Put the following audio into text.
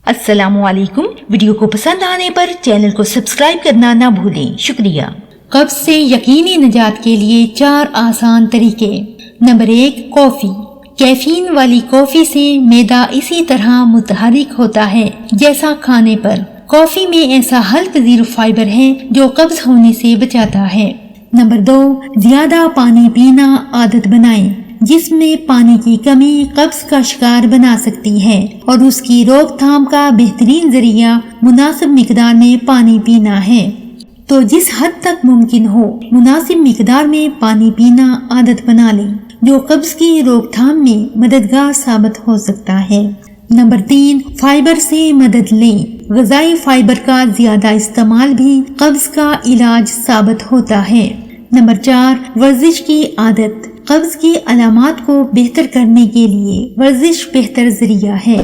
अस्सलाम वालेकुम। वीडियो को पसंद आने पर चैनल को सब्सक्राइब करना ना भूलें, शुक्रिया। कब्ज से यकीनी निजात के लिए 4 आसान तरीके। Number 1, coffee. कैफीन वाली कॉफी से मैदा इसी तरह मुतहरिक होता है जैसा खाने पर। कॉफी में ऐसा हल्क फाइबर है जो कब्ज होने से बचाता है। नंबर 2, ज्यादा पानी पीना आदत बनाएं। जिसमें पानी की कमी कब्ज का शिकार बना सकती है और उसकी रोकथाम का बेहतरीन जरिया मुनासिब मिकदार में पानी पीना है। तो जिस हद तक मुमकिन हो मुनासिब मिकदार में पानी पीना आदत बना लें, जो कब्ज की रोकथाम में मददगार साबित हो सकता है। नंबर 3, फाइबर से मदद लें। ग़िज़ाई फाइबर का ज्यादा इस्तेमाल भी कब्ज का इलाज साबित होता है। नंबर 4, वर्जिश की आदत। कब्ज की अलामात को बेहतर करने के लिए वर्जिश बेहतर जरिया है।